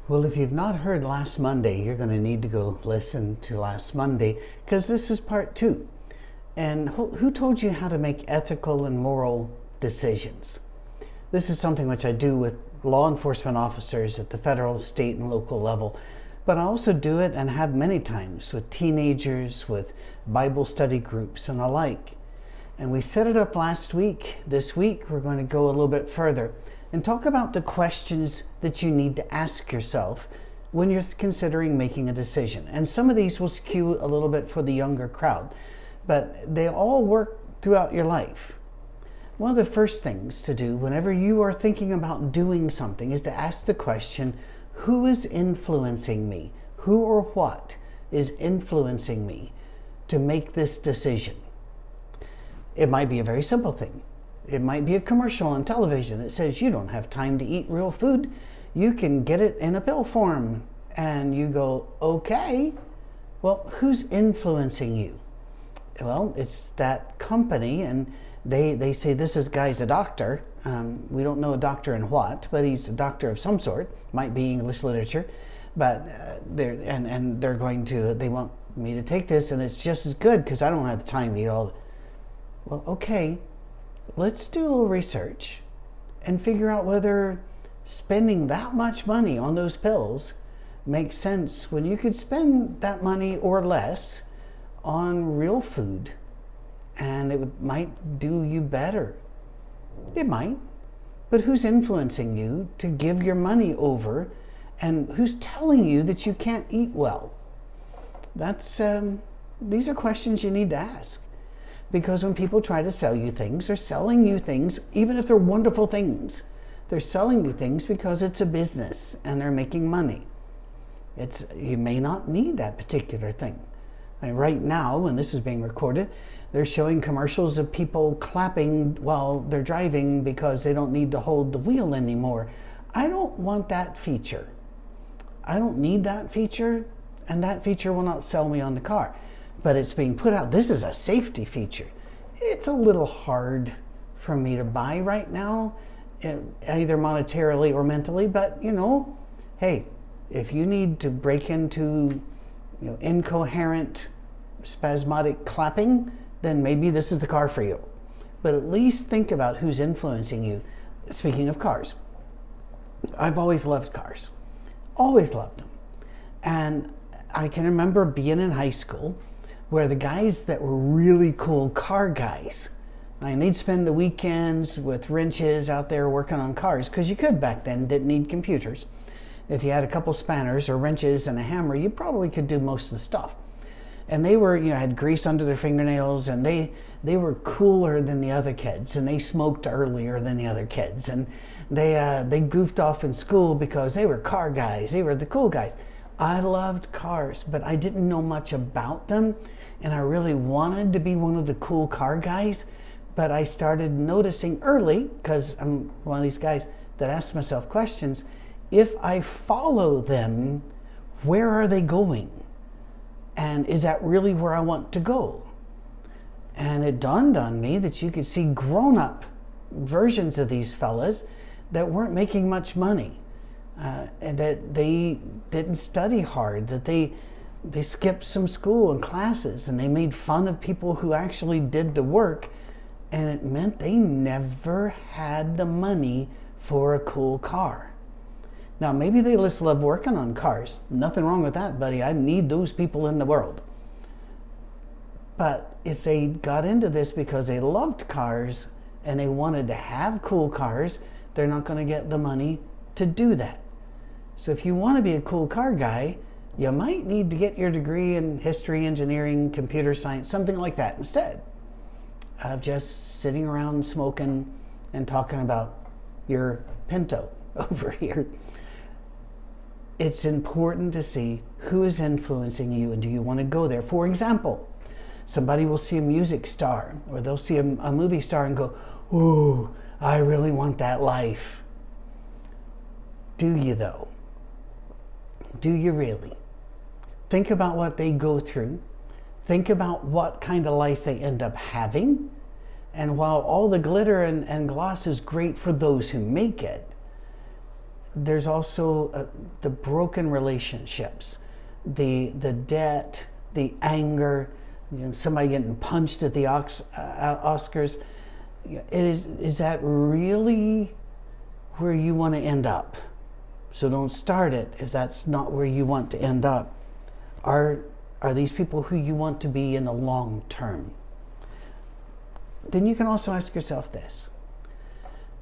Well, if you've not heard last Monday, you're going to need to go listen to last Monday because this is part two. And who told you how to make ethical and moral decisions? This is something which I do with law enforcement officers at the federal, state, and local level. But I also do it and have many times with teenagers, with Bible study groups, and the like. And we set it up last week. This week, we're going to go a little bit further and talk about the questions that you need to ask yourself when you're considering making a decision. And some of these will skew a little bit for the younger crowd, but they all work throughout your life. One of the first things to do whenever you are thinking about doing something is to ask the question, who is influencing me? Who or what is influencing me to make this decision? It might be a very simple thing. It might be a commercial on television that says you don't have time to eat real food. You can get it in a pill form. And you go, okay, well, who's influencing you? Well, it's that company, and they say this guy's a doctor. We don't know a doctor in what, but he's a doctor of some sort. Might be English literature, but they're going to, they want me to take this, and it's just as good because I don't have the time to eat all. Well, okay. Let's do a little research and figure out whether spending that much money on those pills makes sense when you could spend that money or less on real food, and might do you better. It might, but who's influencing you to give your money over, and who's telling you that you can't eat well? These are questions you need to ask. Because when people try to sell you things, they're selling you things, even if they're wonderful things. They're selling you things because it's a business and they're making money. You may not need that particular thing. Right now, when this is being recorded, they're showing commercials of people clapping while they're driving because they don't need to hold the wheel anymore. I don't want that feature. I don't need that feature, and that feature will not sell me on the car. But it's being put out. This is a safety feature. It's a little hard for me to buy right now, either monetarily or mentally, but hey, if you need to break into incoherent, spasmodic clapping, then maybe this is the car for you. But at least think about who's influencing you. Speaking of cars, I've always loved cars. Always loved them. And I can remember being in high school where the guys that were really cool car guys, they'd spend the weekends with wrenches out there working on cars, because you could back then, didn't need computers. If you had a couple spanners or wrenches and a hammer, you probably could do most of the stuff. And they were, had grease under their fingernails, and they were cooler than the other kids, and they smoked earlier than the other kids, and they goofed off in school because they were car guys. They were the cool guys. I loved cars, but I didn't know much about them, and I really wanted to be one of the cool car guys, but I started noticing early, because I'm one of these guys that asks myself questions, if I follow them, where are they going? And is that really where I want to go? And it dawned on me that you could see grown-up versions of these fellas that weren't making much money. And that they didn't study hard, that they skipped some school and classes, and they made fun of people who actually did the work, and it meant they never had the money for a cool car. Now, maybe they just love working on cars. Nothing wrong with that, buddy. I need those people in the world. But if they got into this because they loved cars and they wanted to have cool cars, they're not going to get the money to do that. So if you want to be a cool car guy, you might need to get your degree in history, engineering, computer science, something like that, instead of just sitting around smoking and talking about your Pinto over here. It's important to see who is influencing you, and do you want to go there. For example, somebody will see a music star, or they'll see a movie star and go, ooh, I really want that life. Do you though? Do you really? Think about what they go through. Think about what kind of life they end up having. And while all the glitter and gloss is great for those who make it, there's also the broken relationships, the debt, the anger, somebody getting punched at the Oscars. Is that really where you want to end up? So don't start it if that's not where you want to end up. Are these people who you want to be in the long term? Then you can also ask yourself this.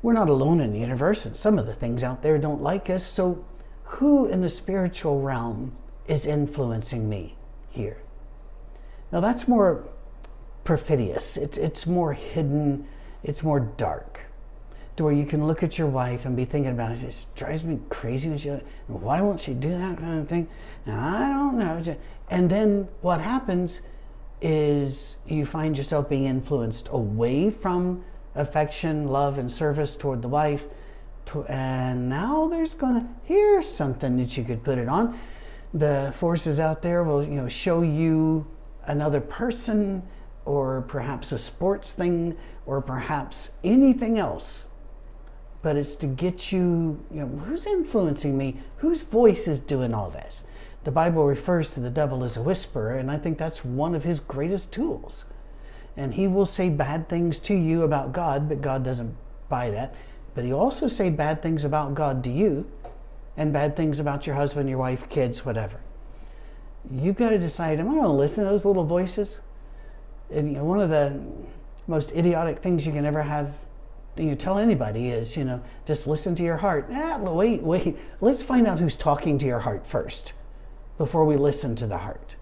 We're not alone in the universe, and some of the things out there don't like us, so who in the spiritual realm is influencing me here? Now that's more perfidious. It's more hidden. It's more dark. To where you can look at your wife and be thinking about it. It just drives me crazy. Why won't she do that kind of thing? And I don't know. And then what happens is you find yourself being influenced away from affection, love, and service toward the wife. And now here's something that you could put it on. The forces out there will, show you another person, or perhaps a sports thing, or perhaps anything else. But it's to get you, who's influencing me? Whose voice is doing all this? The Bible refers to the devil as a whisperer, and I think that's one of his greatest tools. And he will say bad things to you about God, but God doesn't buy that. But he also say bad things about God to you, and bad things about your husband, your wife, kids, whatever. You've got to decide, am I going to listen to those little voices? And one of the most idiotic things you can ever have, tell anybody is, just listen to your heart. Wait, let's find out who's talking to your heart first before we listen to the heart.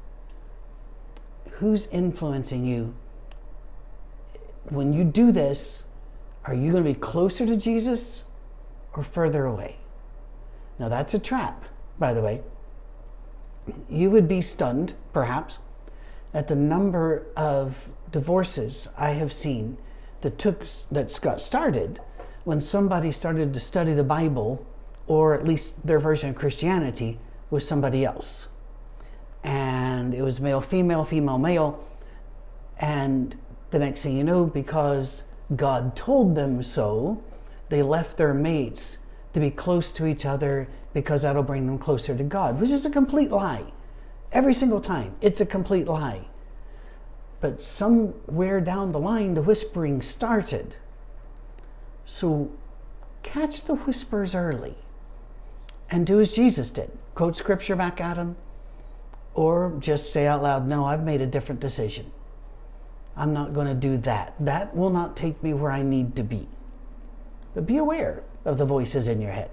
Who's influencing you? When you do this, are you going to be closer to Jesus or further away? Now that's a trap, by the way. You would be stunned, perhaps, at the number of divorces I have seen that got started when somebody started to study the Bible, or at least their version of Christianity, with somebody else. And it was male, female, female, male. And the next thing you know, because God told them so, they left their mates to be close to each other because that'll bring them closer to God, which is a complete lie. Every single time, it's a complete lie. But somewhere down the line, the whispering started. So catch the whispers early and do as Jesus did. Quote scripture back at them, or just say out loud, no, I've made a different decision. I'm not going to do that. That will not take me where I need to be. But be aware of the voices in your head.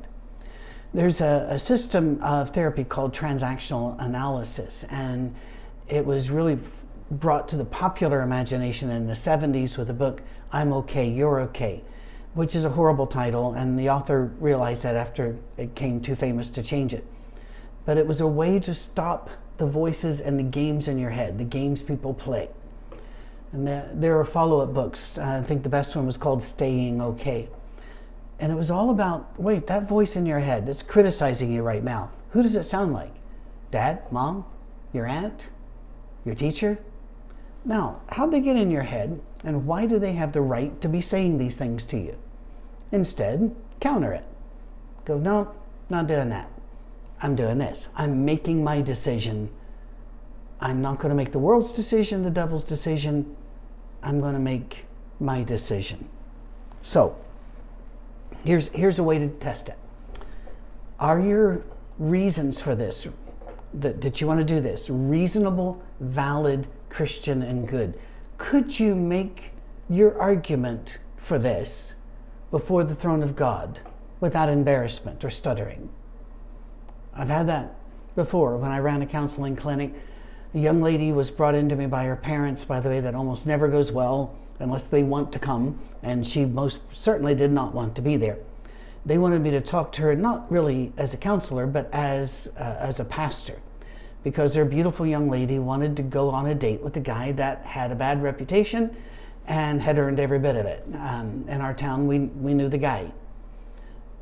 There's a system of therapy called transactional analysis, and it was really brought to the popular imagination in the 70s with the book, I'm Okay, You're Okay, which is a horrible title, and the author realized that after it became too famous to change it. But it was a way to stop the voices and the games in your head, the games people play. And there are follow-up books. I think the best one was called Staying Okay. And it was all about, wait, that voice in your head that's criticizing you right now, who does it sound like? Dad, mom, your aunt, your teacher? Now, how'd they get in your head, and why do they have the right to be saying these things to you? Instead, counter it. Go, no, not doing that. I'm doing this. I'm making my decision. I'm not going to make the world's decision, the devil's decision. I'm going to make my decision. So, here's a way to test it. Are your reasons for this, that you want to do this, reasonable, valid, Christian, and good? Could you make your argument for this before the throne of God without embarrassment or stuttering? I've had that before when I ran a counseling clinic. A young lady was brought into me by her parents, by the way, that almost never goes well unless they want to come, and she most certainly did not want to be there. They wanted me to talk to her, not really as a counselor, but as a pastor, because their beautiful young lady wanted to go on a date with a guy that had a bad reputation and had earned every bit of it. In our town, we knew the guy.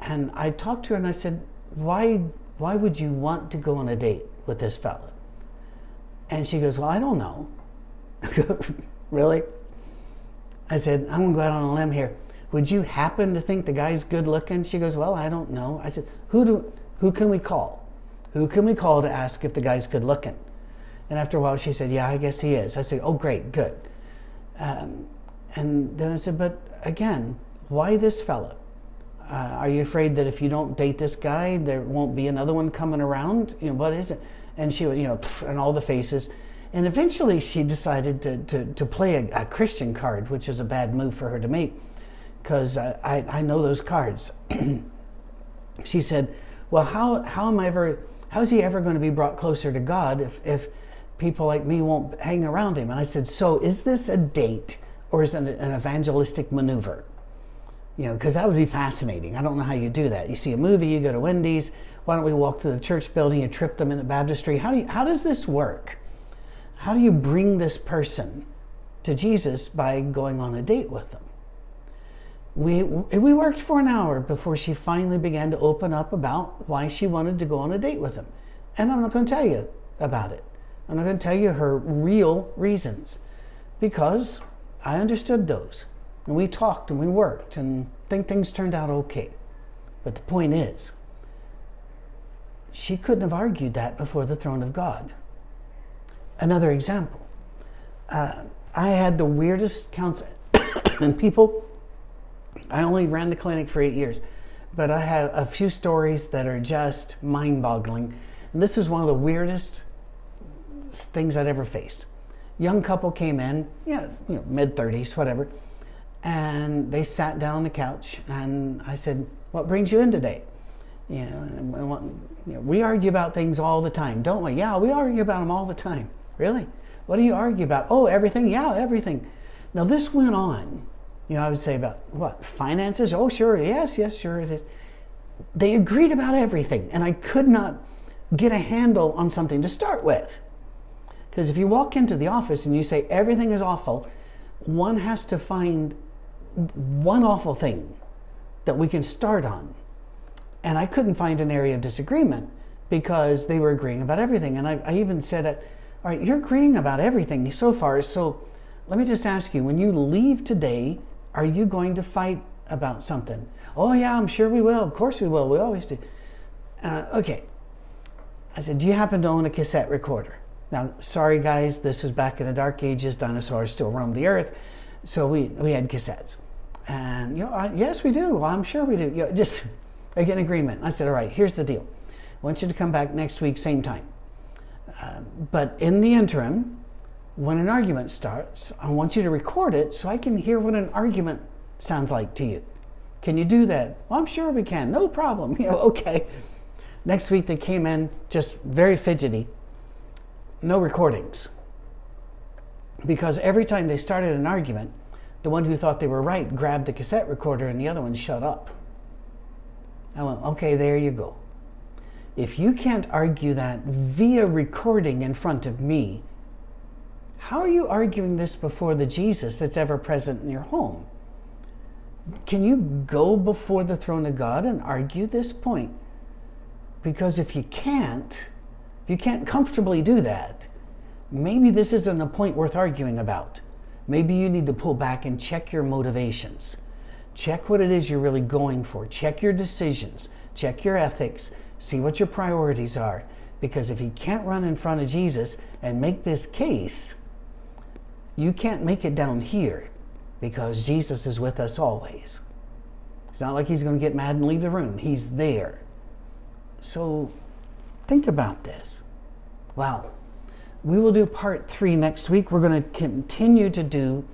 And I talked to her and I said, why would you want to go on a date with this fella? And she goes, well, I don't know. Really? I said, I'm going to go out on a limb here. would you happen to think the guy's good looking? She goes, well, I don't know. I said, who can we call? Who can we call to ask if the guy's good looking? And after a while she said, yeah, I guess he is. I said, oh, great, good. And then I said, but again, why this fella? Are you afraid that if you don't date this guy, there won't be another one coming around? What is it? And she would, and all the faces. And eventually she decided to play a Christian card, which is a bad move for her to make, because I know those cards. She said, well, how is he ever going to be brought closer to God if people like me won't hang around him? And I said, so is this a date or is it an evangelistic maneuver? Because that would be fascinating. I don't know how you do that. You see a movie, you go to Wendy's, why don't we walk to the church building, you trip them in the baptistry. How does this work? How do you bring this person to Jesus by going on a date with them? We worked for an hour before she finally began to open up about why she wanted to go on a date with him. And I'm not going to tell you about it. I'm not going to tell you her real reasons, because I understood those. And we talked and we worked and I think things turned out okay. But the point is, she couldn't have argued that before the throne of God. Another example. I had the weirdest counseling and people. I only ran the clinic for 8 years, but I have a few stories that are just mind-boggling. And this is one of the weirdest things I'd ever faced. Young couple came in, mid-30s, whatever, and they sat down on the couch, and I said, what brings you in today? We argue about things all the time, don't we? Yeah, we argue about them all the time. Really? What do you argue about? Oh, everything? Yeah, everything. Now this went on. I would say about what? Finances? Oh, sure. Yes, sure it is. They agreed about everything, and I could not get a handle on something to start with. Because if you walk into the office and you say everything is awful, one has to find one awful thing that we can start on. And I couldn't find an area of disagreement because they were agreeing about everything. And I even said, all right, you're agreeing about everything so far, so let me just ask you, when you leave today, are you going to fight about something? Oh yeah, I'm sure we will. Of course we will. We always do. Okay. I said, do you happen to own a cassette recorder? Now, sorry guys, this was back in the dark ages. Dinosaurs still roamed the earth. So we had cassettes. And yes, we do. Well, I'm sure we do. Just like an agreement. I said, all right, here's the deal. I want you to come back next week, same time. But in the interim, when an argument starts, I want you to record it so I can hear what an argument sounds like to you. Can you do that? Well, I'm sure we can. No problem. Okay. Next week they came in just very fidgety. No recordings. Because every time they started an argument, the one who thought they were right grabbed the cassette recorder and the other one shut up. I went, okay, there you go. If you can't argue that via recording in front of me, how are you arguing this before the Jesus that's ever present in your home? Can you go before the throne of God and argue this point? Because if you can't comfortably do that, maybe this isn't a point worth arguing about. Maybe you need to pull back and check your motivations. Check what it is you're really going for. Check your decisions. Check your ethics. See what your priorities are. Because if you can't run in front of Jesus and make this case, you can't make it down here, because Jesus is with us always. It's not like he's going to get mad and leave the room. He's there. So think about this. Wow. We will do part 3 next week. We're going to continue to do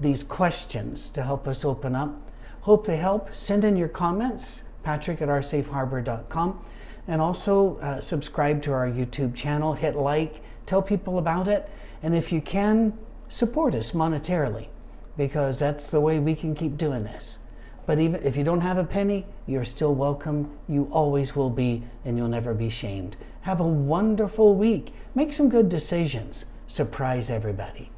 these questions to help us open up. Hope they help. Send in your comments, patrick@oursafeharbor.com. And also subscribe to our YouTube channel. Hit like. Tell people about it. And if you can, support us monetarily, because that's the way we can keep doing this. But even if you don't have a penny, you're still welcome. You always will be, and you'll never be shamed. Have a wonderful week. Make some good decisions. Surprise everybody.